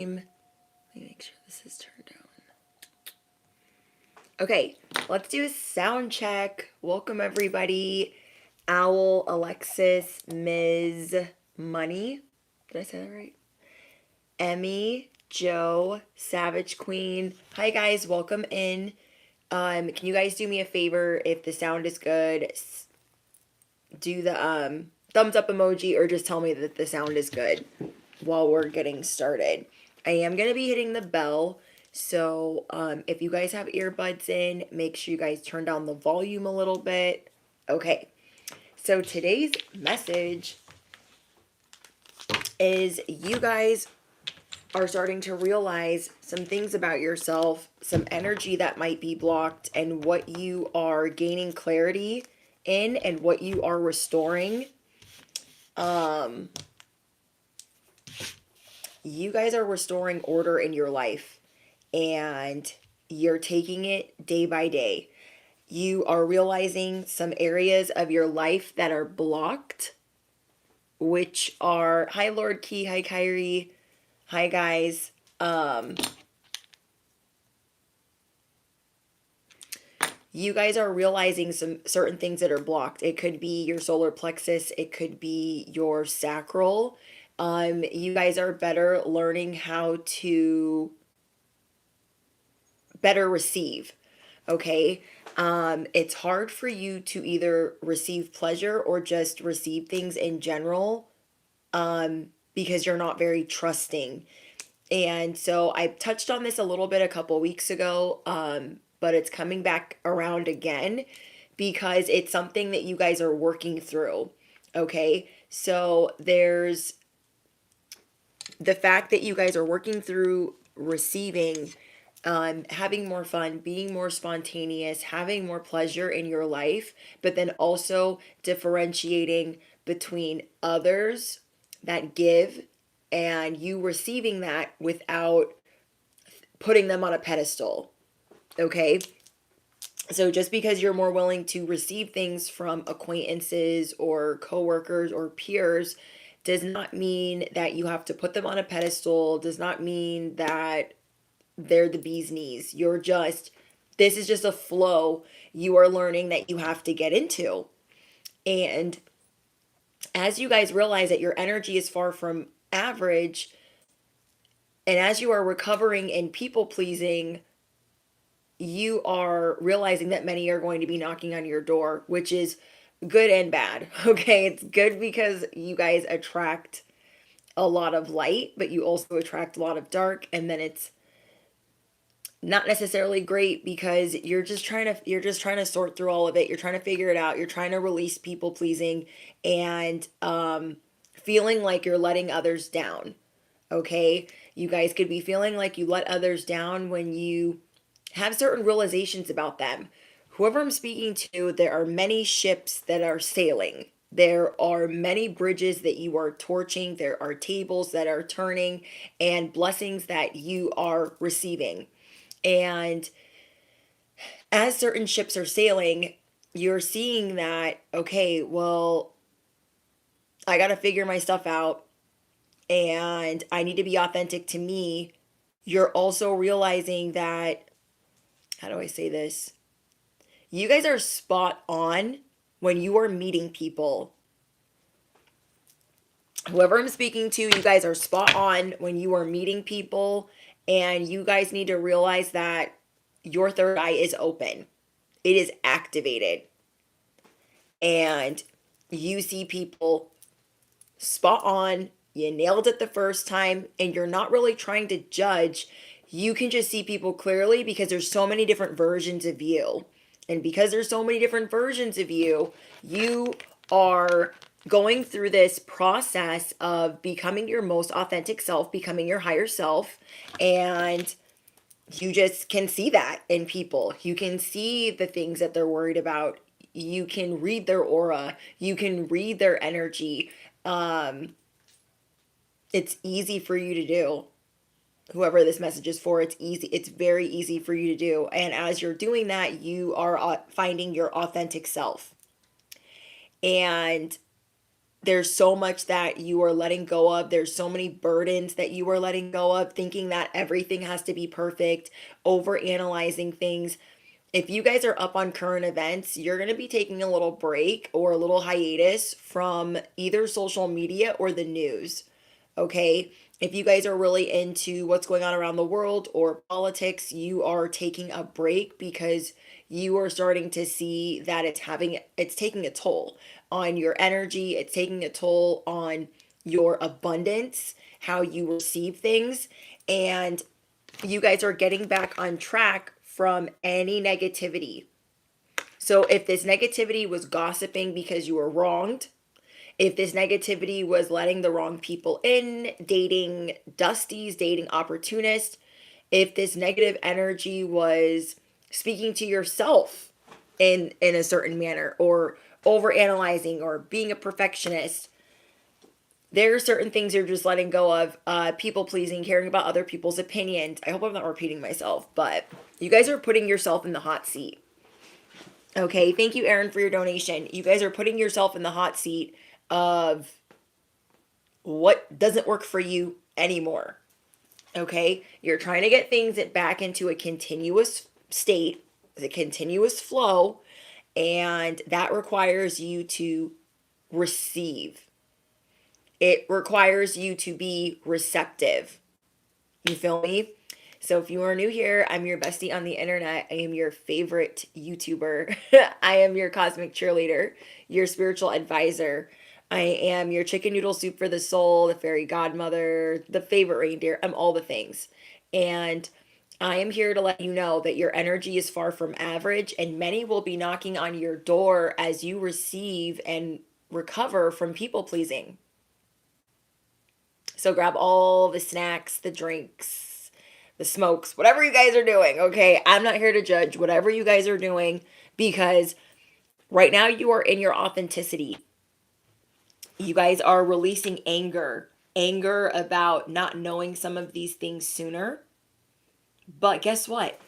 Let me make sure this is turned down. Okay, let's do a sound check. Welcome everybody. Owl, Alexis, Ms. Money. Did I say that right? Emmy, Joe, Savage Queen. Hi guys, welcome in. Can you guys do me a favor? If the sound is good, do the thumbs up emoji or just tell me that the sound is good while we're getting started. I am going to be hitting the bell. So if you guys have earbuds in, make sure you guys turn down the volume a little bit. Okay. So today's message is you guys are starting to realize some things about yourself, some energy that might be blocked, and what you are gaining clarity in and what you are restoring. You guys are restoring order in your life and you're taking it day by day. You are realizing some areas of your life that are blocked, which are, hi Lord Key, hi Kyrie, hi guys. You guys are realizing some certain things that are blocked. It could be your solar plexus, it could be your sacral. You guys are better learning how to better receive. Okay. It's hard for you to either receive pleasure or just receive things in general, because you're not very trusting. And so I touched on this a little bit a couple weeks ago, but it's coming back around again because it's something that you guys are working through. Okay. So there's the fact that you guys are working through receiving, having more fun, being more spontaneous, having more pleasure in your life, but then also differentiating between others that give and you receiving that without putting them on a pedestal. Okay. So just because you're more willing to receive things from acquaintances or coworkers or peers does not mean that you have to put them on a pedestal, does not mean that they're the bee's knees. This is just a flow you are learning that you have to get into. And as you guys realize that your energy is far from average, and as you are recovering and people pleasing, you are realizing that many are going to be knocking on your door, which is good and bad. Okay, it's good because you guys attract a lot of light, but you also attract a lot of dark, and then it's not necessarily great because you're just trying to sort through all of it. You're trying to figure it out. You're trying to release people pleasing and feeling like you're letting others down. Okay, you guys could be feeling like you let others down when you have certain realizations about them. Whoever I'm speaking to, there are many ships that are sailing. There are many bridges that you are torching. There are tables that are turning and blessings that you are receiving. And as certain ships are sailing, you're seeing that, okay, well, I got to figure my stuff out and I need to be authentic to me. You're also realizing that, how do I say this? You guys are spot on when you are meeting people. Whoever I'm speaking to, you guys are spot on when you are meeting people, and you guys need to realize that your third eye is open. It is activated. And you see people spot on. You nailed it the first time, and you're not really trying to judge. You can just see people clearly because there's so many different versions of you. And because there's so many different versions of you, you are going through this process of becoming your most authentic self, becoming your higher self, and you just can see that in people. You can see the things that they're worried about. You can read their aura. You can read their energy. It's easy for you to do. Whoever this message is for, it's easy. It's very easy for you to do. And as you're doing that, you are finding your authentic self. And there's so much that you are letting go of. There's so many burdens that you are letting go of, thinking that everything has to be perfect, over analyzing things. If you guys are up on current events, you're going to be taking a little break or a little hiatus from either social media or the news. Okay. If you guys are really into what's going on around the world or politics, you are taking a break because you are starting to see that it's taking a toll on your energy, it's taking a toll on your abundance, how you receive things, and you guys are getting back on track from any negativity. So if this negativity was gossiping because you were wronged, if this negativity was letting the wrong people in, dating dusties, dating opportunists, if this negative energy was speaking to yourself in a certain manner, or over analyzing, or being a perfectionist, there are certain things you're just letting go of. People pleasing, caring about other people's opinions. I hope I'm not repeating myself, but you guys are putting yourself in the hot seat. Okay, thank you, Aaron, for your donation. You guys are putting yourself in the hot seat of what doesn't work for you anymore. Okay, you're trying to get things back into a continuous state, a continuous flow, and that requires you to receive. It requires you to be receptive. You feel me? So if you are new here, I'm your bestie on the internet. I am your favorite YouTuber. I am your cosmic cheerleader, your spiritual advisor. I am your chicken noodle soup for the soul, the fairy godmother, the favorite reindeer. I'm all the things. And I am here to let you know that your energy is far from average, and many will be knocking on your door as you receive and recover from people pleasing. So grab all the snacks, the drinks, the smokes, whatever you guys are doing, okay? I'm not here to judge whatever you guys are doing, because right now you are in your authenticity. You guys are releasing anger about not knowing some of these things sooner. But guess what?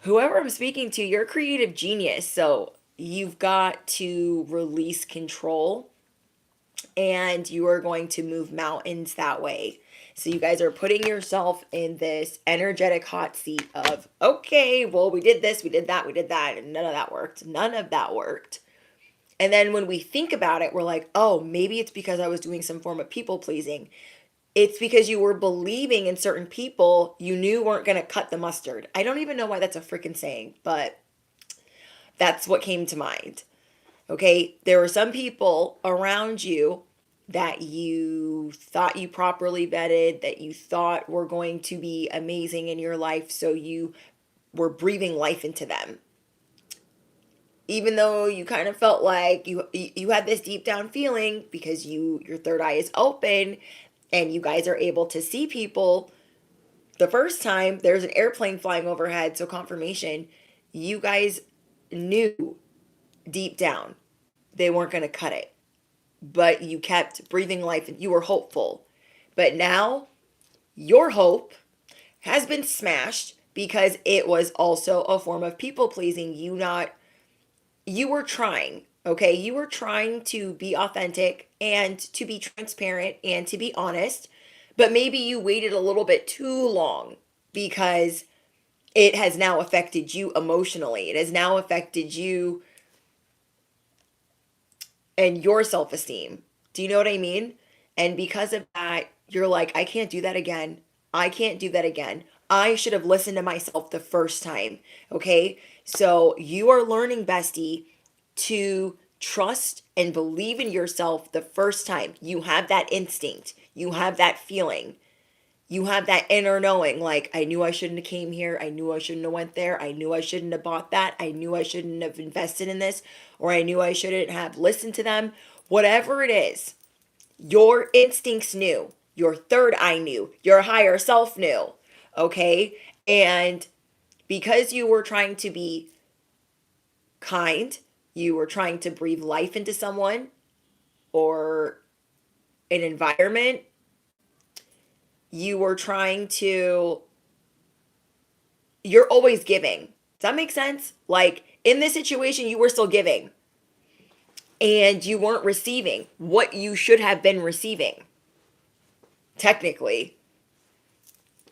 Whoever I'm speaking to, you're a creative genius. So you've got to release control, and you are going to move mountains that way. So you guys are putting yourself in this energetic hot seat of, okay, well, we did this, we did that, and none of that worked. None of that worked. And then when we think about it, we're like, oh, maybe it's because I was doing some form of people pleasing. It's because you were believing in certain people you knew weren't going to cut the mustard. I don't even know why that's a freaking saying, but that's what came to mind. Okay, there were some people around you that you thought you properly vetted, that you thought were going to be amazing in your life, so you were breathing life into them. Even though you kind of felt like you had this deep down feeling, because your third eye is open and you guys are able to see people the first time there's an airplane flying overhead, so confirmation, you guys knew deep down they weren't going to cut it, but you kept breathing life and you were hopeful. But now your hope has been smashed, because it was also a form of people pleasing. You were trying, okay? You were trying to be authentic and to be transparent and to be honest, but maybe you waited a little bit too long, because it has now affected you emotionally. It has now affected you and your self esteem. Do you know what I mean? And because of that, you're like, I can't do that again. I can't do that again. I should have listened to myself the first time. Okay. So you are learning, bestie, to trust and believe in yourself the first time. You have that instinct, you have that feeling. You have that inner knowing, like, I knew I shouldn't have came here. I knew I shouldn't have went there. I knew I shouldn't have bought that. I knew I shouldn't have invested in this, or I knew I shouldn't have listened to them. Whatever it is, your instincts knew. Your third eye knew. Your higher self knew. Okay? And because you were trying to be kind, you were trying to breathe life into someone or an environment, you were trying to, you're always giving. Does that make sense? Like, in this situation, you were still giving. and you weren't receiving what you should have been receiving, technically.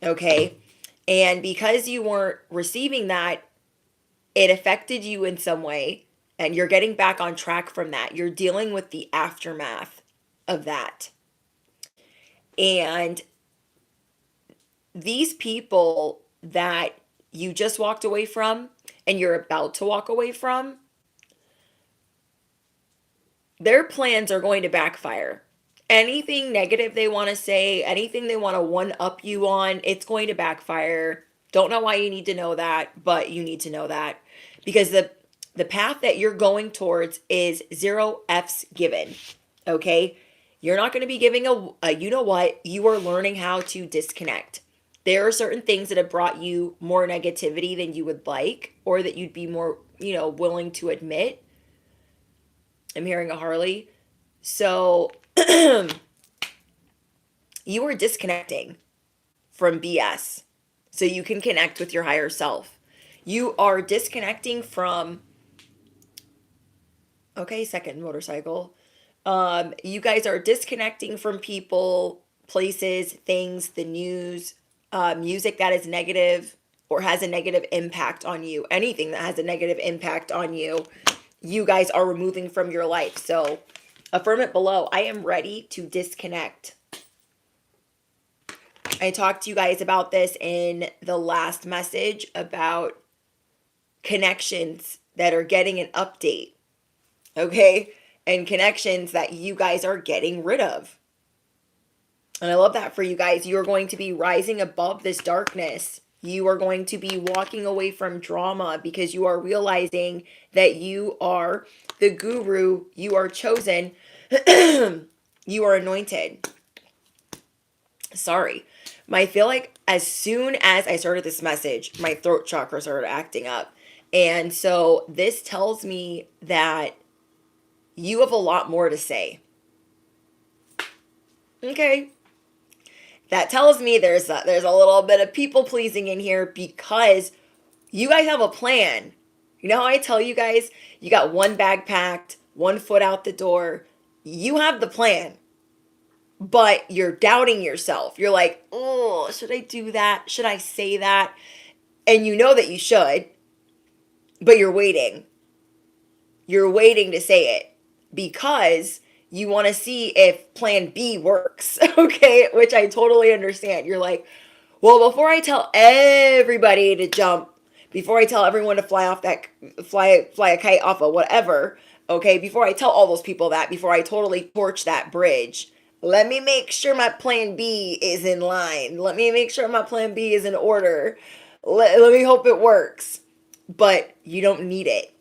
Okay. And because you weren't receiving that, it affected you in some way, and you're getting back on track from that. You're dealing with the aftermath of that. And these people that you just walked away from and you're about to walk away from, their plans are going to backfire. Anything negative they want to say, anything they want to one up you on, it's going to backfire. Don't know why you need to know that, but you need to know that because the path that you're going towards is 0 F's given. Okay? You're not going to be giving a you know what? You are learning how to disconnect. There are certain things that have brought you more negativity than you would like, or that you'd be more, willing to admit. I'm hearing a Harley. So you are disconnecting from BS so you can connect with your higher self. You are disconnecting from, okay, second motorcycle. You guys are disconnecting from people, places, things, the news, music that is negative or has a negative impact on you. Anything that has a negative impact on you, you guys are removing from your life. So affirm it below. I am ready to disconnect. I talked to you guys about this in the last message about connections that are getting an update. Okay? And connections that you guys are getting rid of. And I love that for you guys. You are going to be rising above this darkness. You are going to be walking away from drama because you are realizing that you are the guru. You are chosen. You are anointed. Sorry. I feel like as soon as I started this message, my throat chakra started acting up. And so this tells me that you have a lot more to say. Okay. That tells me there's a little bit of people pleasing in here because you guys have a plan. You know how I tell you guys, you got one bag packed, one foot out the door. You have the plan, but you're doubting yourself. You're like, oh, should I do that? Should I say that? And you know that you should, but you're waiting. You're waiting to say it because you want to see if plan B works, okay? Which I totally understand. You're like, well, before I tell everybody to jump, before I tell everyone to fly a kite off of whatever, okay? Before I tell all those people that, before I totally torch that bridge, let me make sure my plan B is in line. Let me make sure my plan B is in order. Let me hope it works. But you don't need it.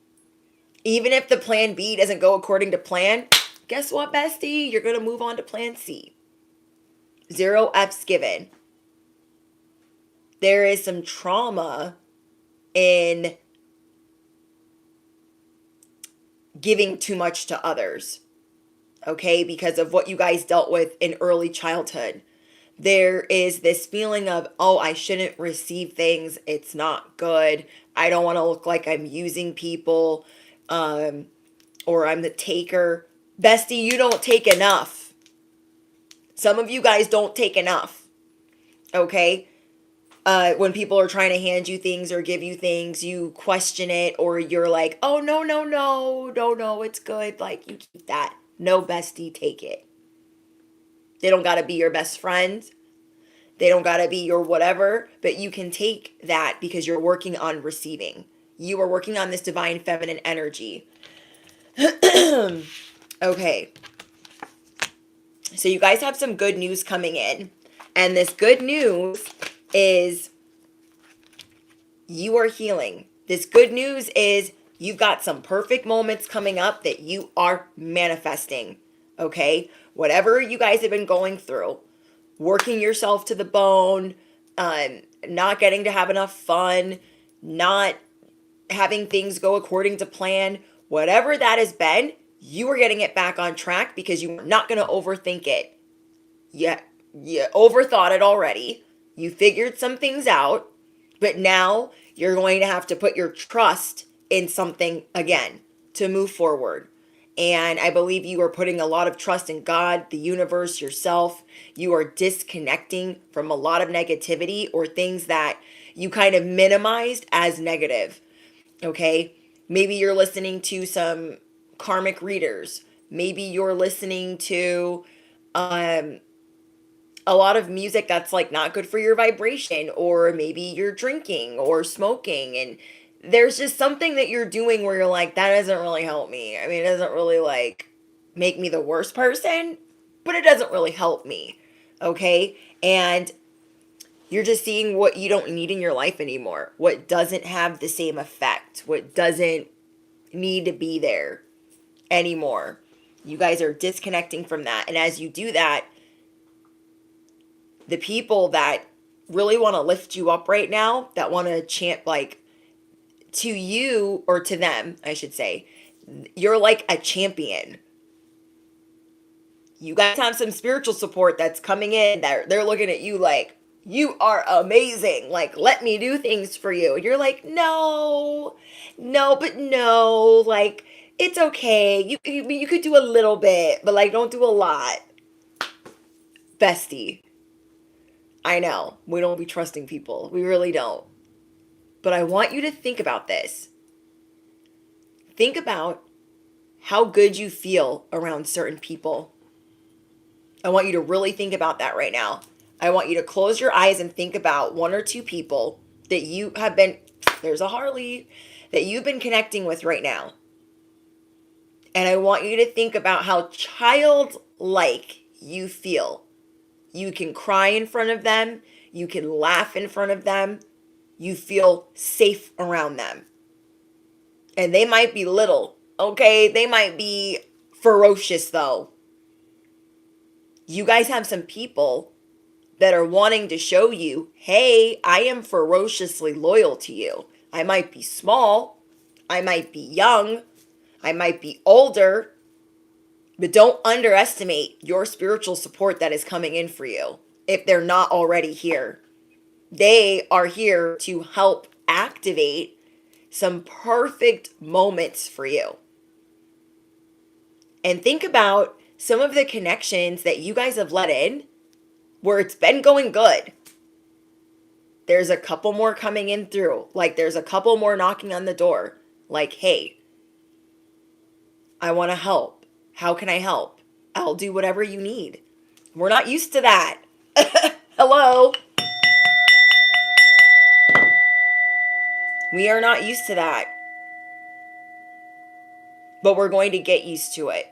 Even if the plan B doesn't go according to plan, guess what, bestie? You're going to move on to plan C. 0 F's given. There is some trauma in giving too much to others, okay, because of what you guys dealt with in early childhood. There is this feeling of, oh, I shouldn't receive things. It's not good. I don't want to look like I'm using people, or I'm the taker. Bestie, you don't take enough. Some of you guys don't take enough, okay? When people are trying to hand you things or give you things, you question it, or you're like, oh, no, it's good. Like, you keep that. No, bestie, take it. They don't got to be your best friend. They don't got to be your whatever, but you can take that because you're working on receiving. You are working on this divine feminine energy. Okay. So you guys have some good news coming in. And this good news is you are healing. This good news is you've got some perfect moments coming up that you are manifesting. Okay? Whatever you guys have been going through, working yourself to the bone, not getting to have enough fun, not having things go according to plan, whatever that has been, you are getting it back on track because you are not going to overthink it. You overthought it already. You figured some things out, but now you're going to have to put your trust in something again to move forward. And I believe you are putting a lot of trust in God, the universe, yourself. You are disconnecting from a lot of negativity or things that you kind of minimized as negative. Okay? Maybe you're listening to some karmic readers. Maybe you're listening to a lot of music that's like not good for your vibration, or maybe you're drinking or smoking, and there's just something that you're doing where you're like, that doesn't really help me. I mean, it doesn't really like make me the worst person, but it doesn't really help me. Okay? And you're just seeing what you don't need in your life anymore, what doesn't have the same effect, what doesn't need to be there anymore. You guys are disconnecting from that. And as you do that, the people that really want to lift you up right now, that want to chant like to you, or to them, I should say, you're like a champion. You guys have some spiritual support that's coming in, that they're looking at you like, you are amazing. Like, let me do things for you. And you're like, no, no, but no, like, it's okay. You could do a little bit, but like, don't do a lot. Bestie, I know we don't be trusting people. We really don't. But I want you to think about this. Think about how good you feel around certain people. I want you to really think about that right now. I want you to close your eyes and think about one or two people that you have been, there's a Harley, that you've been connecting with right now. And I want you to think about how childlike you feel. You can cry in front of them. You can laugh in front of them. You feel safe around them. And they might be little, okay? They might be ferocious, though. You guys have some people that are wanting to show you, hey, I am ferociously loyal to you. I might be small. I might be young. I might be older. But don't underestimate your spiritual support that is coming in for you if they're not already here. They are here to help activate some perfect moments for you. And think about some of the connections that you guys have let in where it's been going good. There's a couple more coming in through. Like, there's a couple more knocking on the door. Like, hey, I want to help. How can I help? I'll do whatever you need. We're not used to that. Hello? We are not used to that. But we're going to get used to it.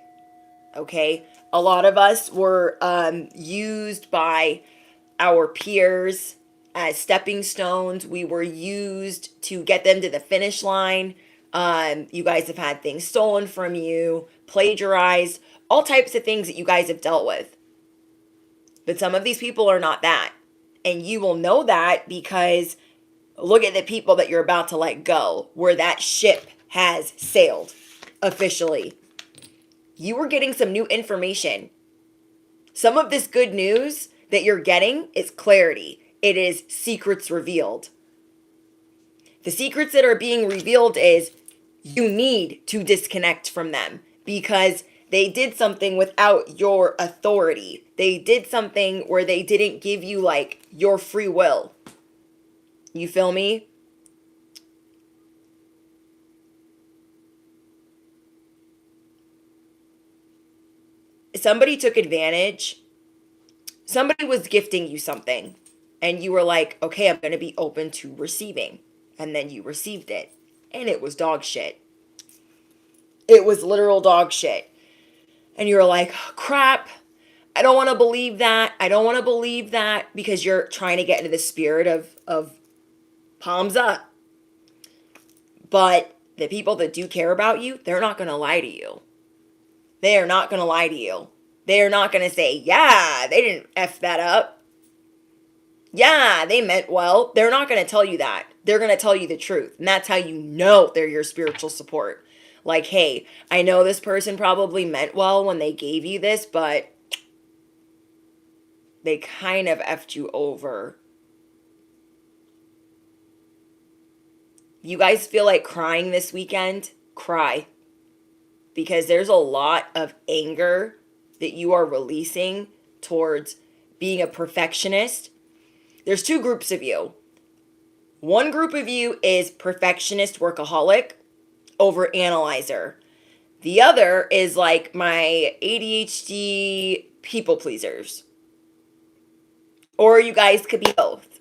Okay? A lot of us were used by our peers as stepping stones. We were used to get them to the finish line. You guys have had things stolen from you, plagiarized, all types of things that you guys have dealt with. But some of these people are not that. And you will know that because look at the people that you're about to let go, where that ship has sailed officially. You are getting some new information. Some of this good news that you're getting is clarity. It is secrets revealed. The secrets that are being revealed is you need to disconnect from them because they did something without your authority. They did something where they didn't give you like your free will. You feel me? Somebody took advantage. Somebody was gifting you something and you were like, okay, I'm going to be open to receiving. And then you received it and it was dog shit. It was literal dog shit. And you're like, crap, I don't want to believe that. I don't want to believe that, because you're trying to get into the spirit of palms up. But the people that do care about you, they're not going to lie to you. They are not going to lie to you. They are not going to say, yeah, they didn't F that up. Yeah, they meant well. They're not going to tell you that. They're going to tell you the truth. And that's how you know they're your spiritual support. Like, hey, I know this person probably meant well when they gave you this, but they kind of effed you over. You guys feel like crying this weekend? Cry. because there's a lot of anger that you are releasing towards being a perfectionist. There's two groups of you. One group of you is perfectionist workaholic, overanalyzer. The other is like my ADHD people pleasers. Or you guys could be both.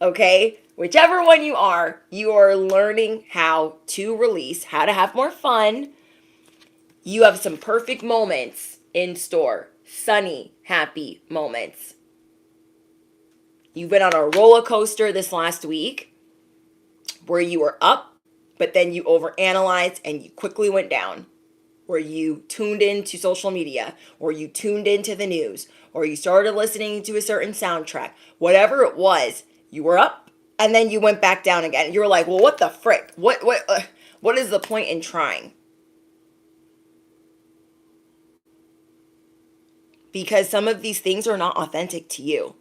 Okay? Whichever one you are learning how to release, how to have more fun. You have some perfect moments in store. Sunny, happy moments. You've been on a roller coaster this last week where you were up, but then you overanalyzed and you quickly went down. Where you tuned into social media, or you tuned into the news, or you started listening to a certain soundtrack. Whatever it was, you were up and then you went back down again. You were like, well, what the frick? What is the point in trying? Because some of these things are not authentic to you.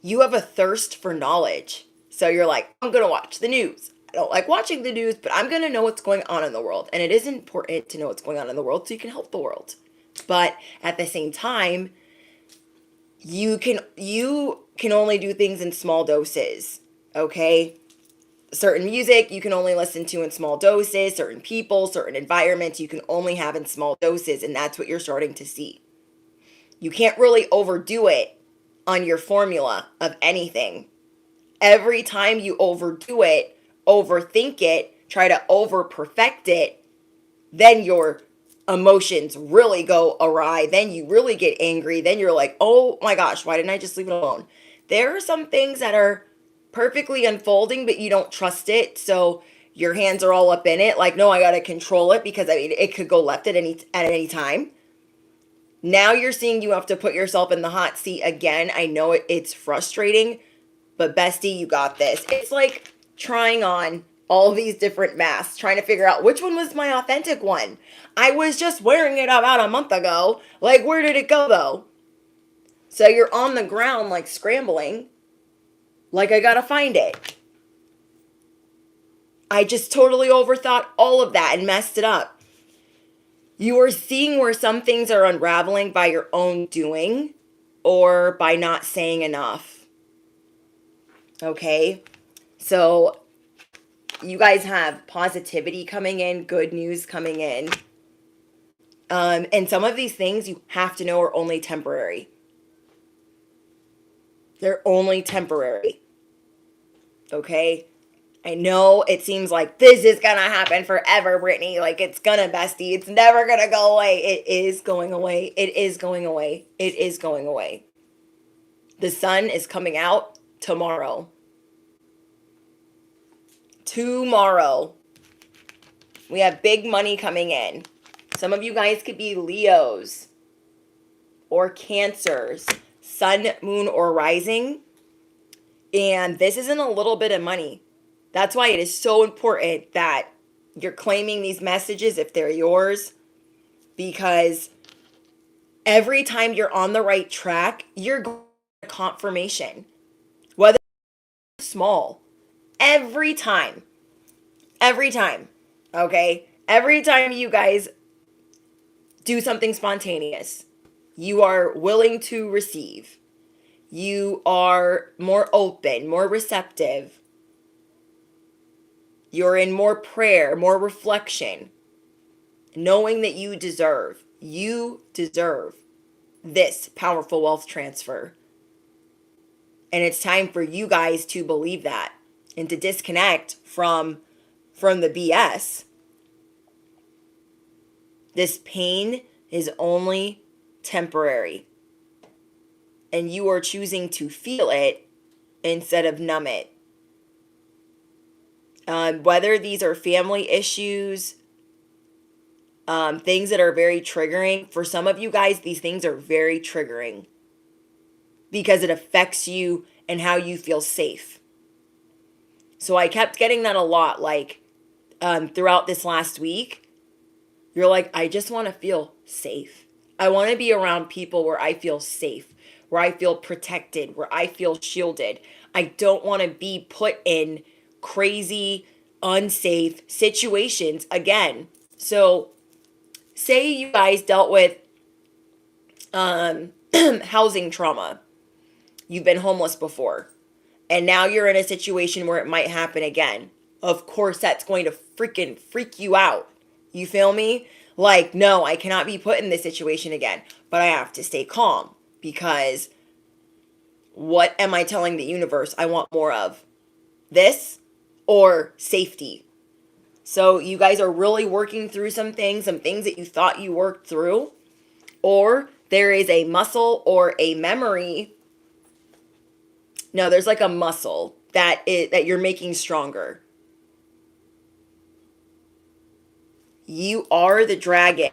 You have a thirst for knowledge. So you're like, I'm going to watch the news. I don't like watching the news, but I'm going to know what's going on in the world. And it is important to know what's going on in the world so you can help the world. But at the same time, you can only do things in small doses, okay? Certain music you can only listen to in small doses, certain people, certain environments you can only have in small doses, and that's what you're starting to see. You can't really overdo it on your formula of anything. Every time you overdo it, overthink it, try to over-perfect it, then your emotions really go awry. Then you really get angry. Then you're like, oh my gosh, why didn't I just leave it alone? There are some things that are perfectly unfolding, but you don't trust it. So your hands are all up in it. Like, no, I got to control it because it could go left at any time. Now you're seeing you have to put yourself in the hot seat again. I know it's frustrating, but bestie, you got this. It's like trying on all these different masks, trying to figure out which one was my authentic one. I was just wearing it about a month ago. Like, where did it go though? So you're on the ground like scrambling. Like, I gotta find it. I just totally overthought all of that and messed it up. You are seeing where some things are unraveling by your own doing or by not saying enough. Okay? So you guys have positivity coming in, good news coming in. And some of these things you have to know are only temporary. They're only temporary. Okay? I know it seems like this is gonna happen forever, Brittany. Like, it's gonna, bestie. It's never gonna go away. It is going away. It is going away. It is going away. The sun is coming out tomorrow. Tomorrow. We have big money coming in. Some of you guys could be Leos or Cancers, sun, moon, or rising. And this isn't a little bit of money. That's why it is so important that you're claiming these messages if they're yours. Because every time you're on the right track, you're going to get confirmation. Whether it's small. Every time. Every time. Okay? Every time you guys do something spontaneous, you are willing to receive. You are more open, more receptive. You're in more prayer, more reflection. Knowing that you deserve this powerful wealth transfer. And it's time for you guys to believe that and to disconnect from the BS. This pain is only temporary. And you are choosing to feel it instead of numb it. Whether these are family issues, things that are very triggering. For some of you guys, these things are very triggering because it affects you and how you feel safe. So I kept getting that a lot, like throughout this last week. You're like, I just want to feel safe. I want to be around people where I feel safe, where I feel protected, where I feel shielded. I don't want to be put in crazy, unsafe situations again. So say you guys dealt with housing trauma. You've been homeless before. And now you're in a situation where it might happen again. Of course, that's going to freaking freak you out. You feel me? Like, no, I cannot be put in this situation again. But I have to stay calm because what am I telling the universe I want more of? This or safety? So you guys are really working through some things that you thought you worked through, or there is a muscle or a memory. No, there's like a muscle that you're making stronger. You are the dragon.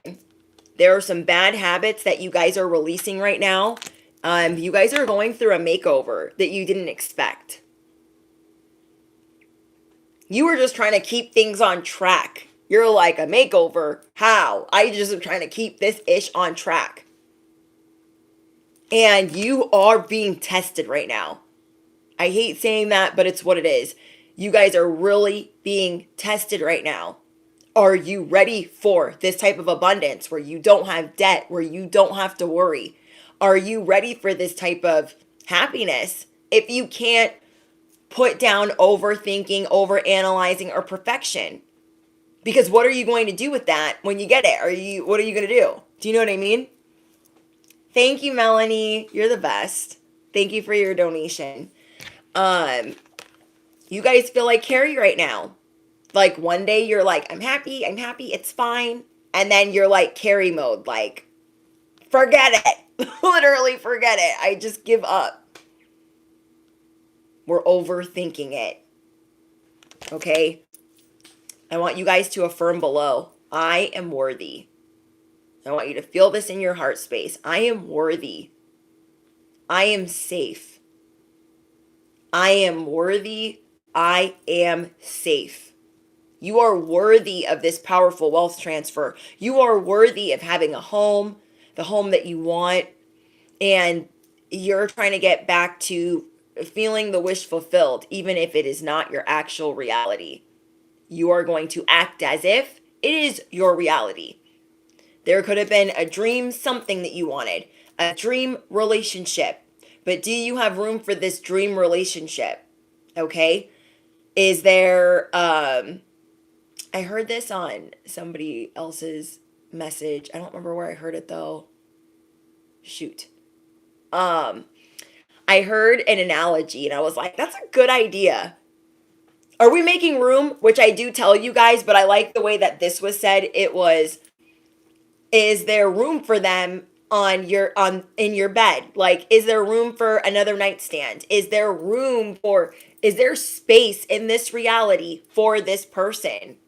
There are some bad habits that you guys are releasing right now. You guys are going through a makeover that you didn't expect. You were just trying to keep things on track. You're like, a makeover? How? I just am trying to keep this ish on track. And you are being tested right now. I hate saying that, but it's what it is. You guys are really being tested right now. Are you ready for this type of abundance where you don't have debt, where you don't have to worry? Are you ready for this type of happiness? If you can't put down overthinking, overanalyzing, or perfection. Because what are you going to do with that when you get it? What are you going to do? Do you know what I mean? Thank you, Melanie. You're the best. Thank you for your donation. You guys feel like Carrie right now. Like one day you're like, I'm happy, it's fine. And then you're like Carrie mode, like, forget it. Literally forget it. I just give up. We're overthinking it. Okay? I want you guys to affirm below, I am worthy. I want you to feel this in your heart space. I am worthy. I am safe. I am worthy. I am safe. You are worthy of this powerful wealth transfer. You are worthy of having a home, the home that you want, and you're trying to get back to feeling the wish fulfilled, even if it is not your actual reality. You are going to act as if it is your reality. There could have been a dream, something that you wanted, a dream relationship. But do you have room for this dream relationship? Okay? Is there, I heard this on somebody else's message. I don't remember where I heard it though. Shoot. I heard an analogy and I was like, that's a good idea. Are we making room? Which I do tell you guys, but I like the way that this was said. It was, is there room for them in your bed? Like, is there room for another nightstand? Is there space in this reality for this person?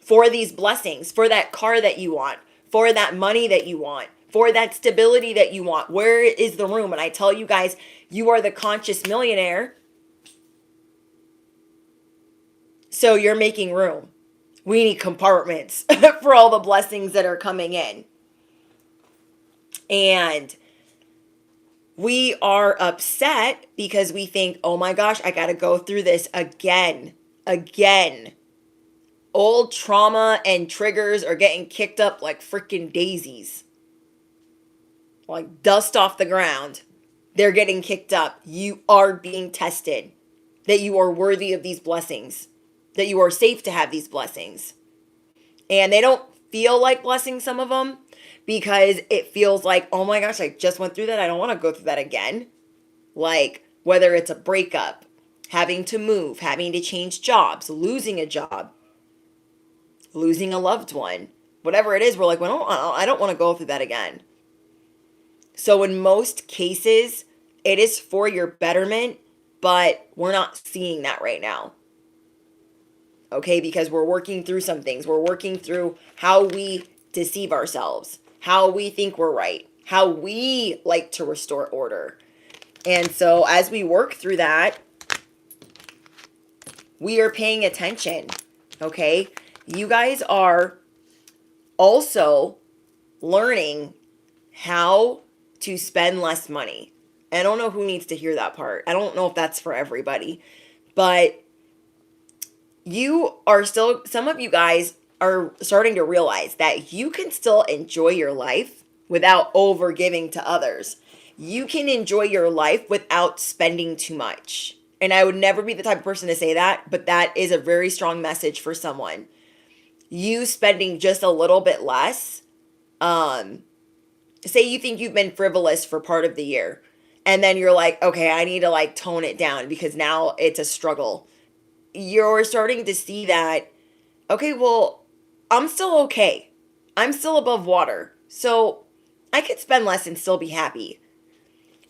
For these blessings, for that car that you want, for that money that you want, for that stability that you want? Where is the room? And I tell you guys, you are the conscious millionaire. So you're making room. We need compartments for all the blessings that are coming in. And we are upset because we think, oh my gosh, I got to go through this again. Old trauma and triggers are getting kicked up like freaking daisies. Like dust off the ground. They're getting kicked up. You are being tested. That you are worthy of these blessings. That you are safe to have these blessings. And they don't feel like blessings, some of them, because it feels like, oh my gosh, I just went through that. I don't want to go through that again. Like whether it's a breakup, having to move, having to change jobs, losing a job, losing a loved one, whatever it is, we're like, well, I don't want to go through that again. So in most cases, it is for your betterment, but we're not seeing that right now. Okay, because we're working through some things. We're working through how we deceive ourselves, how we think we're right, how we like to restore order. And so as we work through that, we are paying attention. Okay, you guys are also learning how to spend less money. I don't know who needs to hear that part. I don't know if that's for everybody, but you are still, some of you guys are starting to realize that you can still enjoy your life without over giving to others. You can enjoy your life without spending too much. And I would never be the type of person to say that, but that is a very strong message for someone. You spending just a little bit less, say you think you've been frivolous for part of the year, and then you're like, okay, I need to like tone it down because now it's a struggle. You're starting to see that, okay, well, I'm still okay. I'm still above water. So I could spend less and still be happy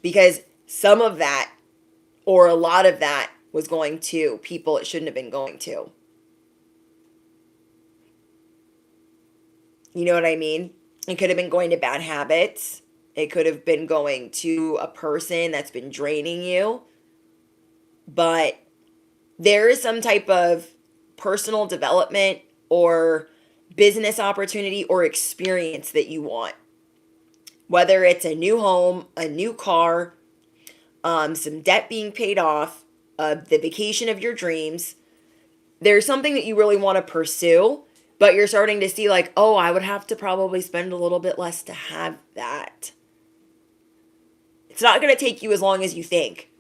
because some of that or a lot of that was going to people it shouldn't have been going to. You know what I mean? It could have been going to bad habits. It could have been going to a person that's been draining you. But there is some type of personal development or business opportunity or experience that you want. Whether it's a new home, a new car, some debt being paid off, the vacation of your dreams, there's something that you really want to pursue, but you're starting to see like, oh, I would have to probably spend a little bit less to have that. It's not going to take you as long as you think,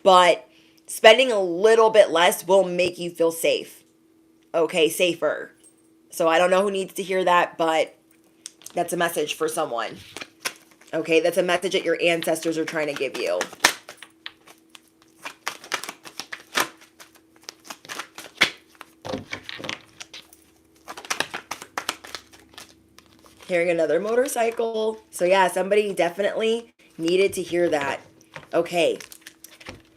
but spending a little bit less will make you feel safe. Okay, safer. So I don't know who needs to hear that, but that's a message for someone. Okay, that's a message that your ancestors are trying to give you. Hearing another motorcycle. So yeah, somebody definitely needed to hear that. Okay,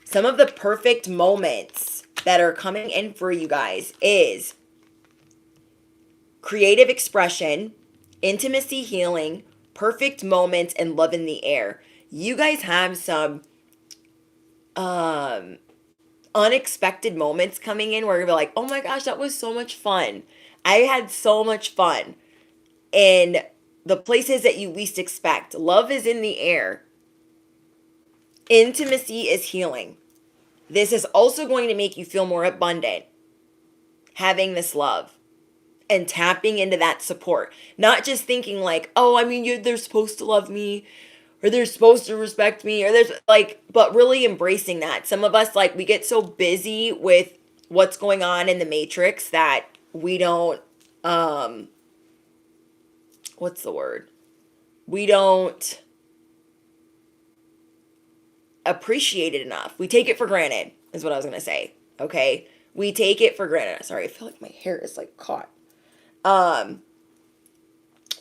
some of the perfect moments that are coming in for you guys is creative expression, intimacy healing, perfect moments, and love in the air. You guys have some unexpected moments coming in where you're like, oh my gosh, that was so much fun. I had so much fun. In the places that you least expect. Love is in the air. Intimacy is healing. This is also going to make you feel more abundant. Having this love and tapping into that support. Not just thinking like, oh, I mean, they're supposed to love me or they're supposed to respect me or there's like, but really embracing that. Some of us, like, we get so busy with what's going on in the matrix that we don't, what's the word? We don't appreciate it enough. We take it for granted, is what I was going to say. Okay? We take it for granted. Sorry, I feel like my hair is like caught.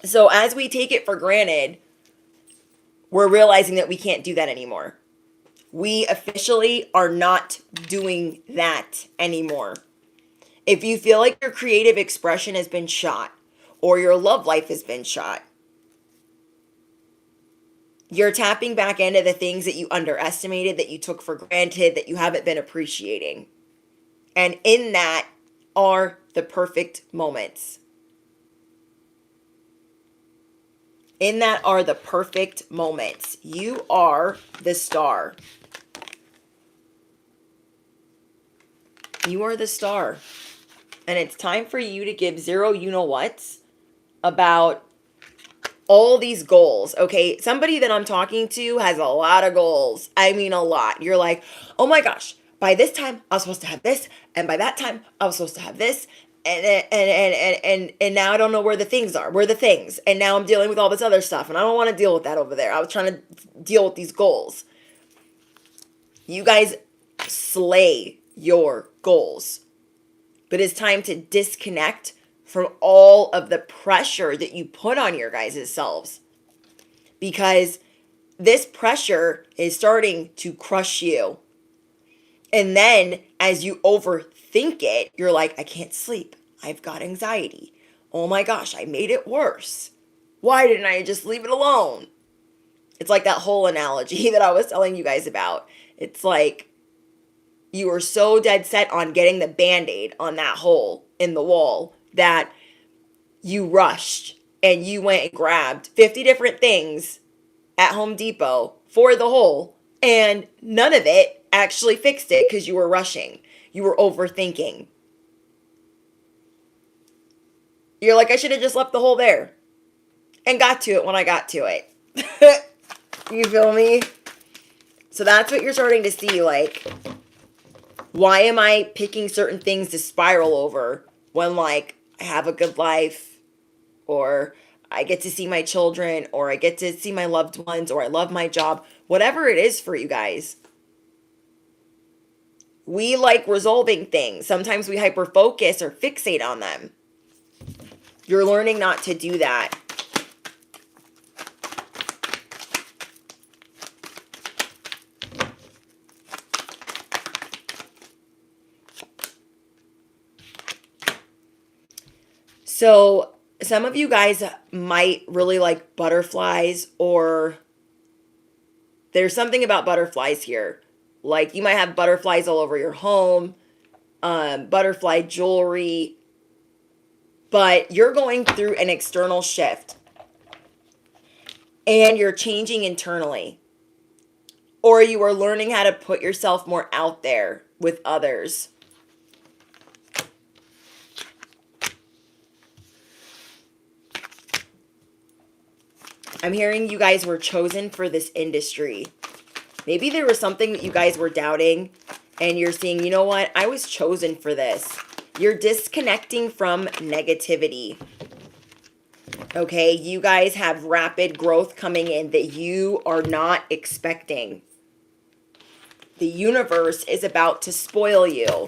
So as we take it for granted, we're realizing that we can't do that anymore. We officially are not doing that anymore. If you feel like your creative expression has been shot or your love life has been shot, you're tapping back into the things that you underestimated, that you took for granted, that you haven't been appreciating. And in that are the perfect moments. In that are the perfect moments. You are the star. You are the star. And it's time for you to give zero you-know-whats about all these goals, okay? Somebody that I'm talking to has a lot of goals. I mean, a lot. You're like, oh my gosh, by this time I was supposed to have this, and by that time I was supposed to have this, and now I don't know where the things are. Where are the things? And now I'm dealing with all this other stuff, and I don't want to deal with that over there. I was trying to deal with these goals. You guys slay your goals. But it's time to disconnect from all of the pressure that you put on your guys' selves. Because this pressure is starting to crush you. And then as you overthink it, you're like, I can't sleep. I've got anxiety. Oh my gosh, I made it worse. Why didn't I just leave it alone? It's like that whole analogy that I was telling you guys about. It's like you were so dead set on getting the Band-Aid on that hole in the wall that you rushed and you went and grabbed 50 different things at Home Depot for the hole, and none of it actually fixed it because you were rushing. You were overthinking. You're like, I should have just left the hole there and got to it when I got to it. You feel me? So that's what you're starting to see. Like, why am I picking certain things to spiral over when, like, I have a good life, or I get to see my children, or I get to see my loved ones, or I love my job, whatever it is for you guys. We like resolving things. Sometimes we hyper focus or fixate on them. You're learning not to do that. So some of you guys might really like butterflies, or there's something about butterflies here. Like, you might have butterflies all over your home, butterfly jewelry, but you're going through an external shift and you're changing internally, or you are learning how to put yourself more out there with others. I'm hearing you guys were chosen for this industry. Maybe there was something that you guys were doubting and you're seeing, you know what? I was chosen for this. You're disconnecting from negativity. Okay, you guys have rapid growth coming in that you are not expecting. The universe is about to spoil you.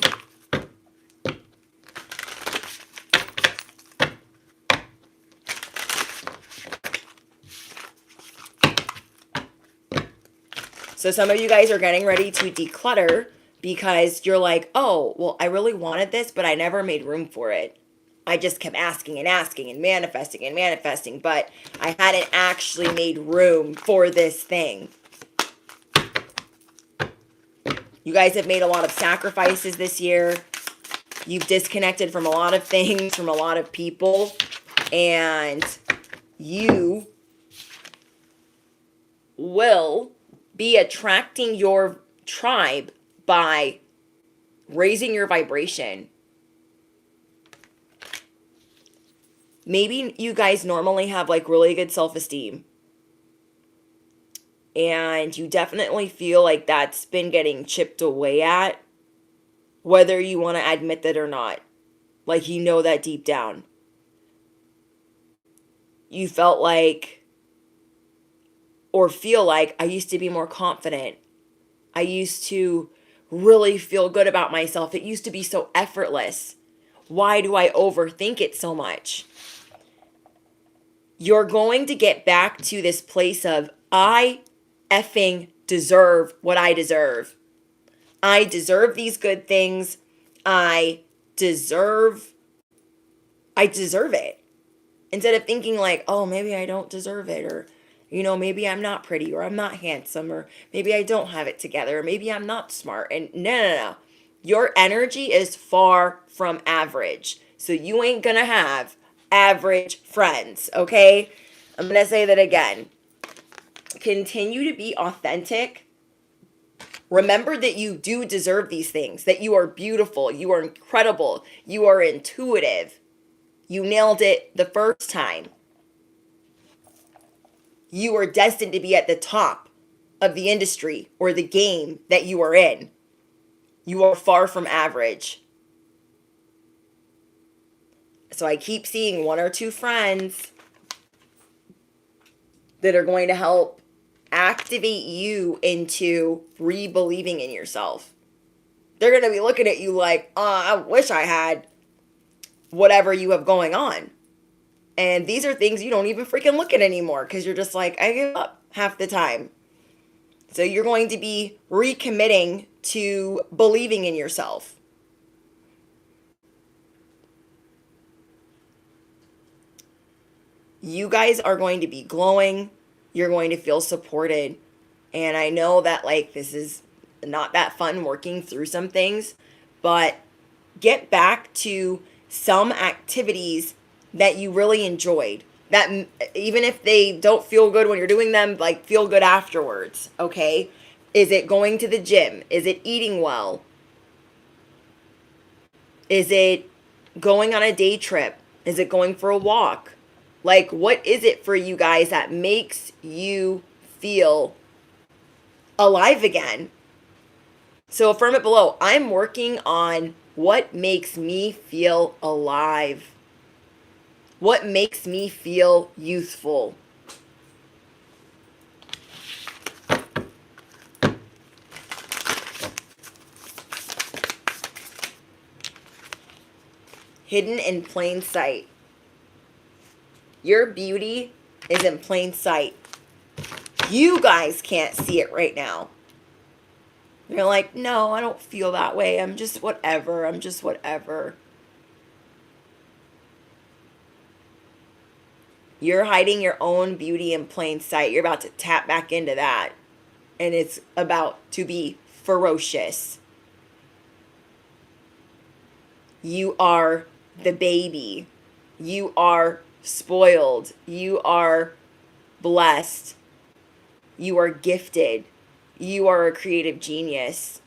So some of you guys are getting ready to declutter because you're like, oh, well, I really wanted this, but I never made room for it. I just kept asking and asking and manifesting, but I hadn't actually made room for this thing. You guys have made a lot of sacrifices this year. You've disconnected from a lot of things, from a lot of people, and you will be attracting your tribe by raising your vibration. Maybe you guys normally have like really good self-esteem, and you definitely feel like that's been getting chipped away at, whether you want to admit that or not. Like, you know that deep down. You felt like, or feel like, I used to be more confident. I used to really feel good about myself. It used to be so effortless. Why do I overthink it so much? You're going to get back to this place of, I effing deserve what I deserve. I deserve these good things. I deserve it. Instead of thinking like, oh, maybe I don't deserve it, or, you know, maybe I'm not pretty, or I'm not handsome, or maybe I don't have it together, or maybe I'm not smart. And no. Your energy is far from average. So you ain't gonna have average friends, okay? I'm gonna say that again. Continue to be authentic. Remember that you do deserve these things, that you are beautiful, you are incredible, you are intuitive. You nailed it the first time. You are destined to be at the top of the industry or the game that you are in. You are far from average. So I keep seeing one or two friends that are going to help activate you into re-believing in yourself. They're going to be looking at you like, I wish I had whatever you have going on. And these are things you don't even freaking look at anymore because you're just like, I give up half the time. So you're going to be recommitting to believing in yourself. You guys are going to be glowing. You're going to feel supported. And I know that, like, this is not that fun working through some things, but get back to some activities that you really enjoyed. That even if they don't feel good when you're doing them, like, feel good afterwards, okay? Is it going to the gym? Is it eating well? Is it going on a day trip? Is it going for a walk? Like, what is it for you guys that makes you feel alive again? So affirm it below. I'm working on what makes me feel alive. What makes me feel youthful? Hidden in plain sight. Your beauty is in plain sight. You guys can't see it right now. You're like, no, I don't feel that way. I'm just whatever. I'm just whatever. You're hiding your own beauty in plain sight. You're about to tap back into that. And it's about to be ferocious. You are the baby. You are spoiled. You are blessed. You are gifted. You are a creative genius.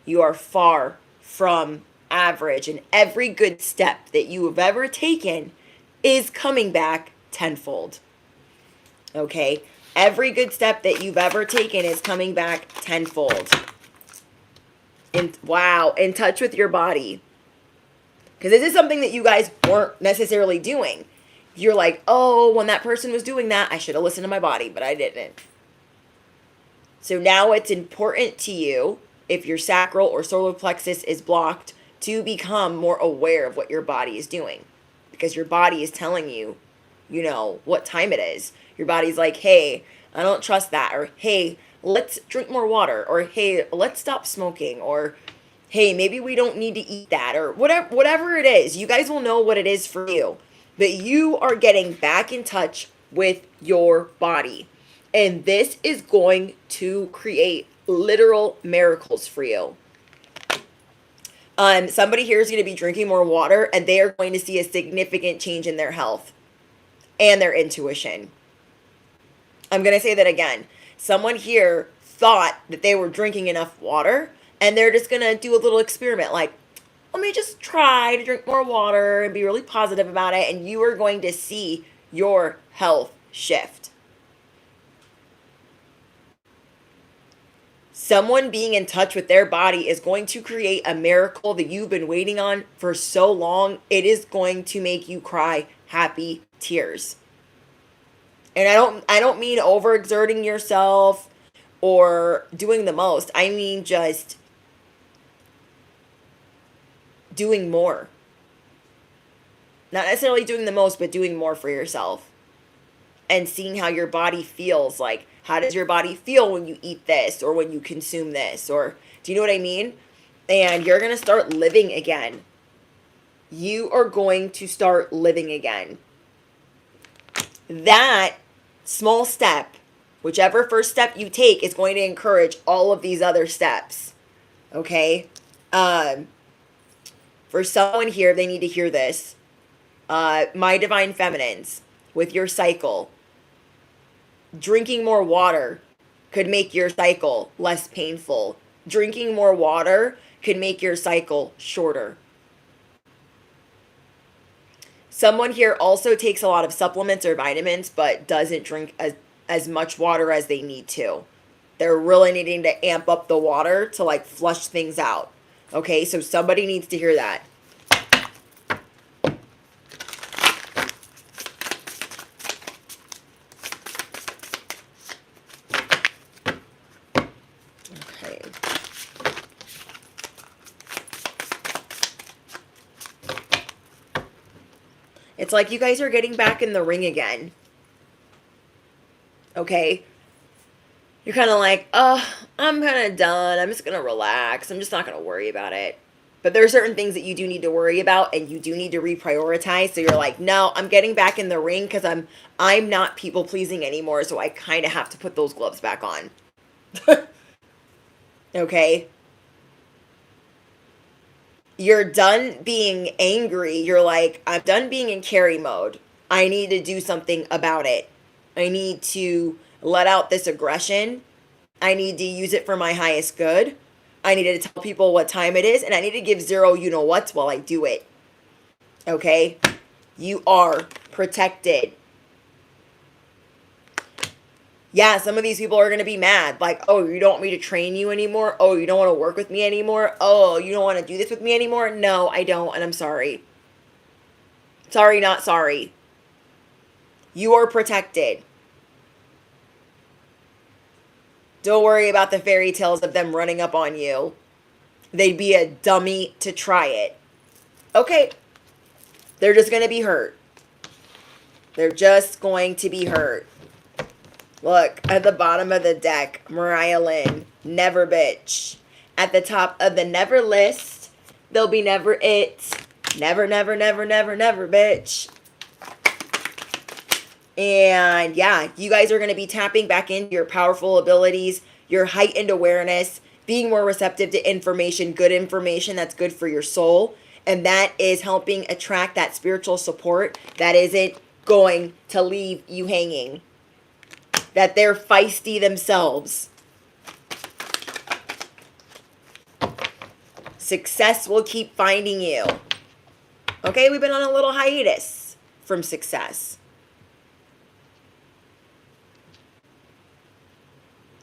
You are far from average. And every good step that you have ever taken is coming back tenfold. Okay? Every good step that you've ever taken is coming back tenfold. And wow, in touch with your body. Because this is something that you guys weren't necessarily doing. You're like, oh, when that person was doing that, I should have listened to my body, but I didn't. So now it's important to you, if your sacral or solar plexus is blocked, to become more aware of what your body is doing. Because your body is telling you, you know, what time it is. Your body's like, hey, I don't trust that. Or, hey, let's drink more water. Or, hey, let's stop smoking. Or, hey, maybe we don't need to eat that. Or whatever it is. You guys will know what it is for you. But you are getting back in touch with your body. And this is going to create literal miracles for you. Somebody here is going to be drinking more water, and they are going to see a significant change in their health and their intuition. I'm going to say that again. Someone here thought that they were drinking enough water, and they're just going to do a little experiment like, let me just try to drink more water and be really positive about it, and you are going to see your health shift. Someone being in touch with their body is going to create a miracle that you've been waiting on for so long. It is going to make you cry happy tears. And I don't mean overexerting yourself or doing the most. I mean just doing more. Not necessarily doing the most, but doing more for yourself. And seeing how your body feels. Like, how does your body feel when you eat this or when you consume this? Or, do you know what I mean? And you're going to start living again. You are going to start living again. That small step, whichever first step you take, is going to encourage all of these other steps. Okay? For someone here, they need to hear this. My divine feminines, with your cycle, drinking more water could make your cycle less painful. Drinking more water could make your cycle shorter. Someone here also takes a lot of supplements or vitamins, but doesn't drink as much water as they need to. They're really needing to amp up the water to like flush things out. Okay, so somebody needs to hear that. Okay. It's like you guys are getting back in the ring again. Okay? You're kind of like, oh, I'm kind of done. I'm just going to relax. I'm just not going to worry about it. But there are certain things that you do need to worry about, and you do need to reprioritize. So you're like, no, I'm getting back in the ring because I'm not people pleasing anymore. So I kind of have to put those gloves back on. Okay? You're done being angry. You're like, I'm done being in carry mode. I need to do something about it. I need to let out this aggression. I need to use it for my highest good. I need to tell people what time it is, and I need to give zero you-know-whats while I do it. Okay? You are protected. Yeah, some of these people are going to be mad. Like, oh, you don't want me to train you anymore? Oh, you don't want to work with me anymore? Oh, you don't want to do this with me anymore? No, I don't, and I'm sorry. Sorry, not sorry. You are protected. Don't worry about the fairy tales of them running up on you. They'd be a dummy to try it. Okay. They're just going to be hurt. They're just going to be hurt. Look, at the bottom of the deck, Mariah Lynn, never bitch. At the top of the never list, there'll be never it. Never, never, never, never, never, bitch. And yeah, you guys are going to be tapping back into your powerful abilities, your heightened awareness, being more receptive to information, good information that's good for your soul. And that is helping attract that spiritual support that isn't going to leave you hanging. That they're feisty themselves. Success will keep finding you. Okay, we've been on a little hiatus from success.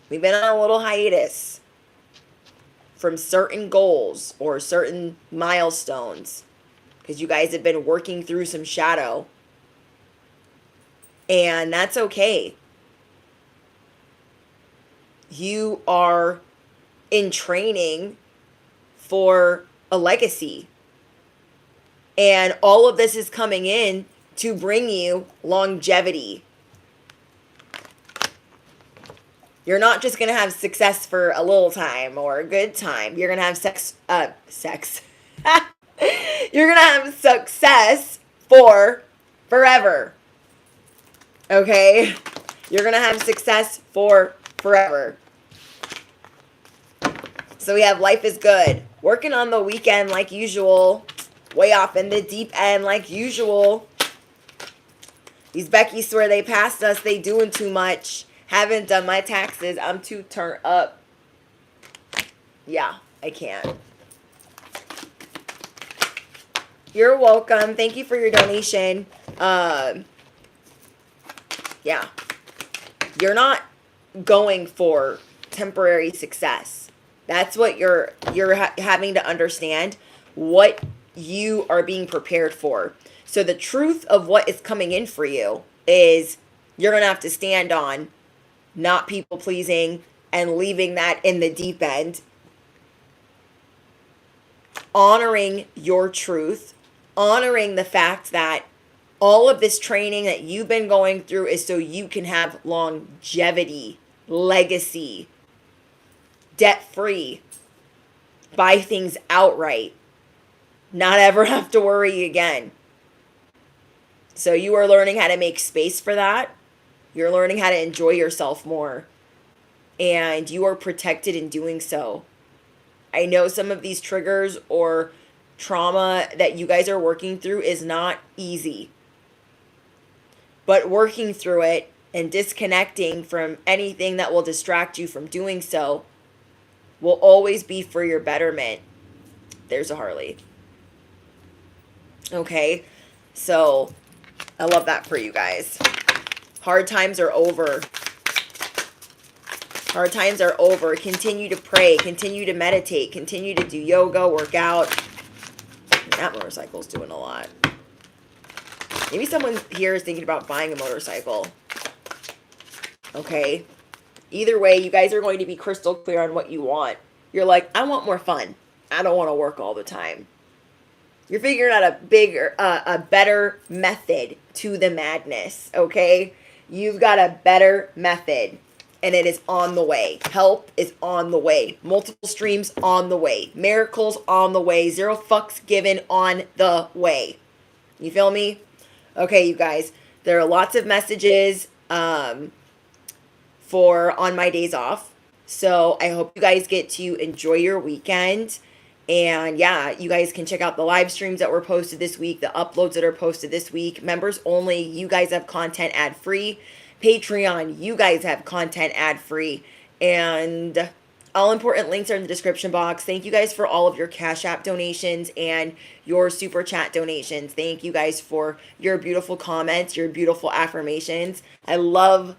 We've been on a little hiatus from certain goals or certain milestones because you guys have been working through some shadow. And that's okay. You are in training for a legacy. And all of this is coming in to bring you longevity. You're not just going to have success for a little time or a good time. You're going to have sex. You're going to have success for forever. Okay? You're going to have success for forever. So we have life is good. Working on the weekend like usual. Way off in the deep end like usual. These Becky swear they passed us. They doing too much. Haven't done my taxes. I'm too turned up. Yeah, I can't. You're welcome. Thank you for your donation. Yeah. You're not going for temporary success. That's what you're having to understand. What you are being prepared for. So the truth of what is coming in for you is you're going to have to stand on not people pleasing and leaving that in the deep end. Honoring your truth. Honoring the fact that all of this training that you've been going through is so you can have longevity, legacy, debt-free, buy things outright, not ever have to worry again. So you are learning how to make space for that. You're learning how to enjoy yourself more. And you are protected in doing so. I know some of these triggers or trauma that you guys are working through is not easy. But working through it and disconnecting from anything that will distract you from doing so will always be for your betterment. There's a Harley. Okay, so I love that for you guys. Hard times are over. Hard times are over. Continue to pray. Continue to meditate. Continue to do yoga, work out. That motorcycle's doing a lot. Maybe someone here is thinking about buying a motorcycle. Okay. Either way, you guys are going to be crystal clear on what you want. You're like, I want more fun. I don't want to work all the time. You're figuring out a better method to the madness, okay? You've got a better method, and it is on the way. Help is on the way. Multiple streams on the way. Miracles on the way. 0 fucks given on the way. You feel me? Okay, you guys. There are lots of messages for on my days off. So I hope you guys get to enjoy your weekend. And yeah, you guys can check out the live streams that were posted this week, the uploads that are posted this week. Members only, you guys have content ad-free. Patreon, you guys have content ad-free. And All important links are in the description box. Thank you guys for all of your Cash App donations and your Super Chat donations. Thank you guys for your beautiful comments, your beautiful affirmations. I love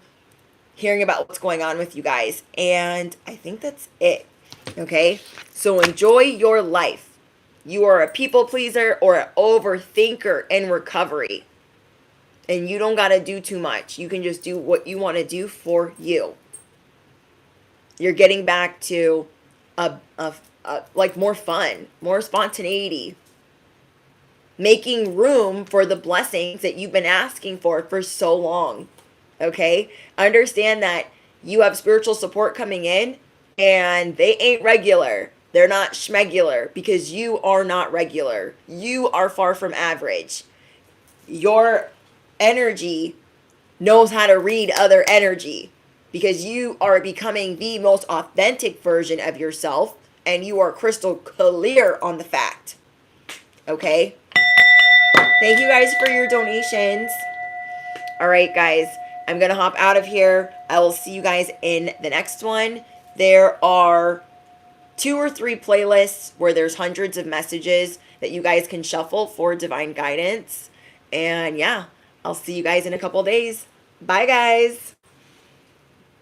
hearing about what's going on with you guys. And I think that's it. Okay? So enjoy your life. You are a people pleaser or an overthinker in recovery. And you don't got to do too much. You can just do what you want to do for you. You're getting back to like more fun, more spontaneity, making room for the blessings that you've been asking for so long. Okay? Understand that you have spiritual support coming in and they ain't regular. They're not schmegular because you are not regular. You are far from average. Your energy knows how to read other energy because you are becoming the most authentic version of yourself and you are crystal clear on the fact. Okay? Thank you guys for your donations. All right, guys, I'm going to hop out of here. I will see you guys in the next one. There are 2 or 3 playlists where there's hundreds of messages that you guys can shuffle for divine guidance. And yeah, I'll see you guys in a couple days. Bye, guys.